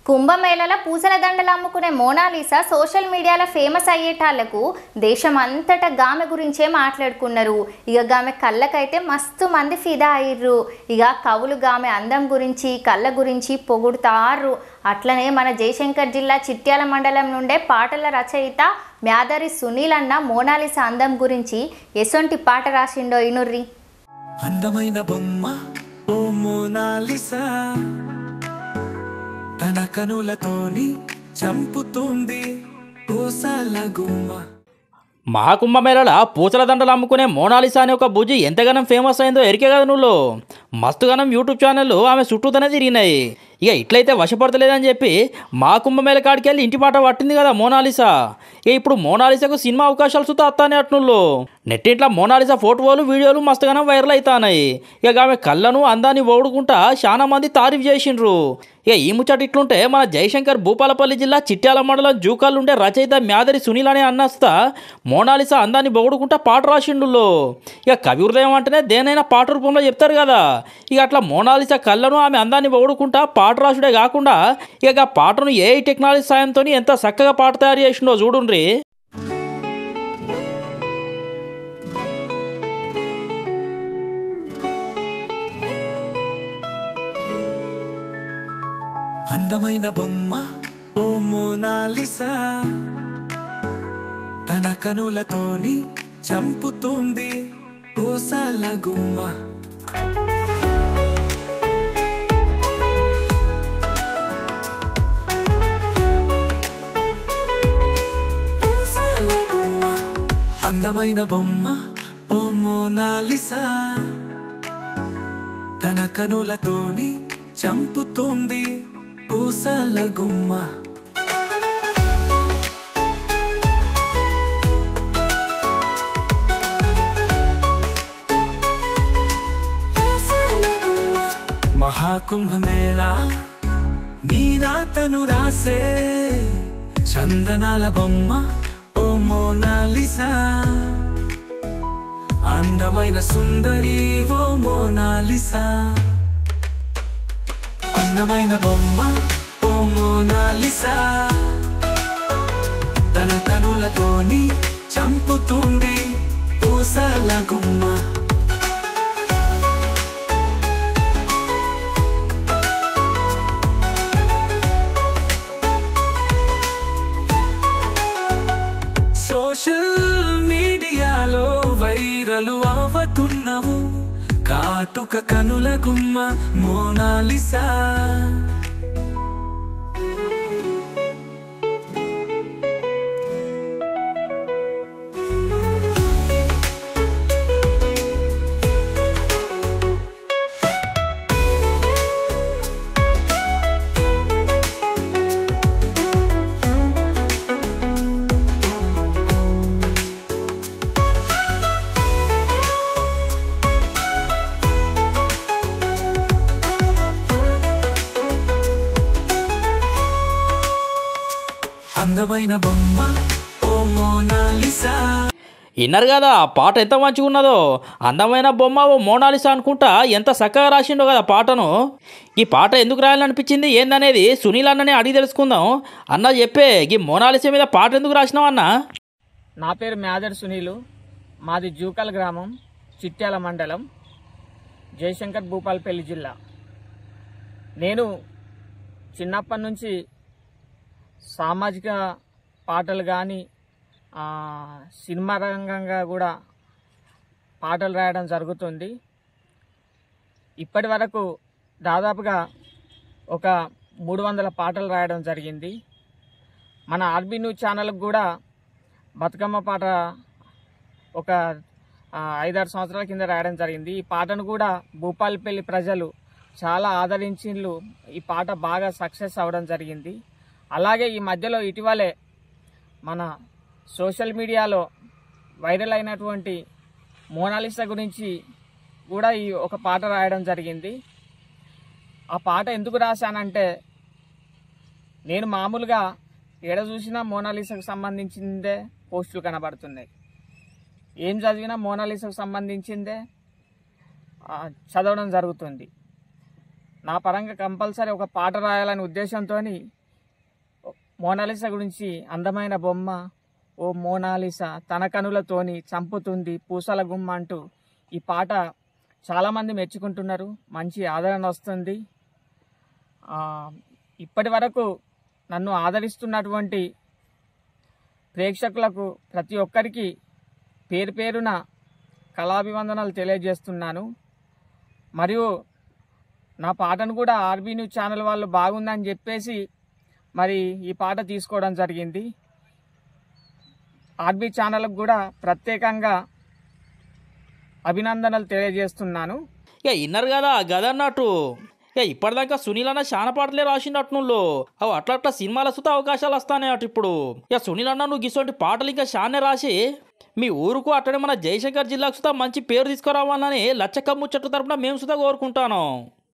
కుంభమేళల పూసల దండలు అమ్ముకునే మోనాలిసా సోషల్ మీడియాలో ఫేమస్ అయ్యేటాళ్లకు దేశం అంతటా గామె గురించే మాట్లాడుకున్నారు. ఇక గామె కళ్ళకైతే మస్తు మంది ఫిదా అయ్యిర్రు. ఇక కవులు గామె అందం గురించి కళ్ళ గురించి పొగుడుతారు. అట్లనే మన జయశంకర్ జిల్లా చిట్యాల మండలం నుండే పాటల రచయిత మ్యాదరి సునీల్ అన్న మోనాలిసా అందం గురించి ఎసొంటి పాట రాసిండో ఇనుర్రి. అందమైన బొమ్మ ఓ మోనాలిసా, తన కనులతోని చంపుతుంది పూసల గుమ్మ. మహాకుంభమేళల పూసల దండలు అమ్ముకునే మోనాలిసా అనే ఒక బుజ్జి ఎంతగానం ఫేమస్ అయిందో ఎరికే కదా నువ్వు. మస్తుగానం యూట్యూబ్ ఛానళ్ళు ఆమె చుట్టూతోనే తిరిగినాయి. ఇక ఇట్లయితే వశపడతలేదని చెప్పి మా కుంభమేళ కాడికి వెళ్ళి ఇంటి పాట పట్టింది కదా మోనాలిసా. ఇక ఇప్పుడు మోనాలిసాకు సినిమా అవకాశాలు సుతా వస్తానే అట్నుల్లో. నెట్టింట్లో మోనాలిసా ఫోటోలు వీడియోలు మస్తుగానం వైరల్ అవుతాయి. ఇక ఆమె కళ్ళను అందాన్ని ఓడుకుంటా చాలా మంది తారీఫ్ చేసిండ్రు. ఇక ఈ ముచ్చట ఇట్లుంటే మన జయశంకర్ భూపాలపల్లి జిల్లా చిట్యాల మండలం జూకాలుండే రచయిత మ్యాదరి సునీల్ అనే అన్నస్తా మోనాలిసా అందాన్ని పొగుడుకుంటా పాట రాసిండు. ఇక కవి హృదయం అంటేనే దేనైనా పాట రూపంలో చెప్తారు కదా. ఇక అట్లా మోనాలిసా కళ్ళను ఆమె అందాన్ని పొగుడుకుంటా పాట రాసుడే కాకుండా ఇక పాటను ఏఐ టెక్నాలజీ సాయంతో ఎంత చక్కగా పాట తయారు చేసిండో చూడుండ్రి. అందమైన బొమ్మ ఓ మోనాలిసా, తన కనులతోని చంపుతుంది పూసల గుమ్మ. అందమైన బొమ్మ ఓ మోనాలిసా, తన కనులతోని చంపుతుంది పూసల గుమ్మ. మహాకుంభమేళ నీ రాతను రాసే చందనాల బొమ్మ ఓ మోనాలిసా, అందమైన సుందరి ఓ మోనాలిసా. అందమైన బొమ్మ ఓ మోనాలిసా, తన కనులతోని చంపుతుంది పూసల గుమ్మ. సోషల్ మీడియాలో వైరల్ అవుతున్నావు కాటుక కనుల గుమ్మ మోనాలిసా. అందమైన బొమ్మ ఓ మోనాలిసా. విన్నారు కదా ఆ పాట ఎంత మంచిగా ఉన్నదో. అందమైన బొమ్మ ఓ మోనాలిసా అనుకుంటా ఎంత చక్కగా రాసిండో కదా పాటను. ఈ పాట ఎందుకు రాయాలనిపించింది ఏందనేది సునీల్ అన్ననే అడిగి తెలుసుకుందాం. అన్న చెప్పే ఈ మోనాలిసా మీద పాట ఎందుకు రాసినావు అన్న? నా పేరు మ్యాదరి సునీలు, మాది జూకల్ గ్రామం, చిట్యాల మండలం, జయశంకర్ భూపాలపల్లి జిల్లా. నేను చిన్నప్పటి నుంచి సామాజిక పాటలు కానీ సినిమా రంగంగా కూడా పాటలు రాయడం జరుగుతుంది. ఇప్పటి వరకు దాదాపుగా ఒక 300 పాటలు రాయడం జరిగింది. మన ఆర్బీ న్యూస్ ఛానల్కి కూడా బతుకమ్మ పాట ఒక 5-6 సంవత్సరాల కింద రాయడం జరిగింది. ఈ పాటను కూడా భూపాలపల్లి ప్రజలు చాలా ఆదరించిండ్రు. ఈ పాట బాగా సక్సెస్ అవ్వడం జరిగింది. అలాగే ఈ మధ్యలో ఇటీవలే మన సోషల్ మీడియాలో వైరల్ అయినటువంటి మోనాలిసా గురించి కూడా ఈ ఒక పాట రాయడం జరిగింది. ఆ పాట ఎందుకు రాశానంటే, నేను మామూలుగా ఎడ చూసినా మోనాలిసాకు సంబంధించిందే పోస్టులు కనబడుతున్నాయి. ఏం చదివినా మోనాలిసాకు సంబంధించిందే చదవడం జరుగుతుంది. నా పరంగా కంపల్సరీ ఒక పాట రాయాలనే ఉద్దేశంతో మోనాలిసా గురించి అందమైన బొమ్మ ఓ మోనాలిసా తన కనులతోని చంపుతుంది పూసల గుమ్మ అంటూ ఈ పాట చాలామంది మెచ్చుకుంటున్నారు, మంచి ఆదరణ వస్తుంది. ఇప్పటి వరకు నన్ను ఆదరిస్తున్నటువంటి ప్రేక్షకులకు ప్రతి ఒక్కరికి పేరు పేరున కళాభివందనాలు తెలియజేస్తున్నాను. మరియు నా పాటను కూడా ఆర్బీ న్యూస్ ఛానల్ వాళ్ళు బాగుందని చెప్పేసి మరి ఈ పాట తీసుకోవడం జరిగింది. ఆర్బీ ఛానల్కి కూడా ప్రత్యేకంగా అభినందనలు తెలియజేస్తున్నాను. ఇక ఇన్నర్ కదా గదన్నట్టు ఇక ఇప్పటిదాకా సునీల్ అన్న చాలా పాటలే రాసిండట్టు నువ్వు అవి అట్లా సినిమాల సుతా అవకాశాలు వస్తానే అటు ఇప్పుడు. ఇక సునీల్ అన్న నువ్వు ఇటువంటి పాటలు ఇంకా చానే రాసి మీ ఊరుకు అట్టనే మన జయశంకర్ జిల్లాకు సుతా మంచి పేరు తీసుకురావాలని లచ్చక్క ముచ్చట్టు తరపున మేము సుతా కోరుకుంటాను.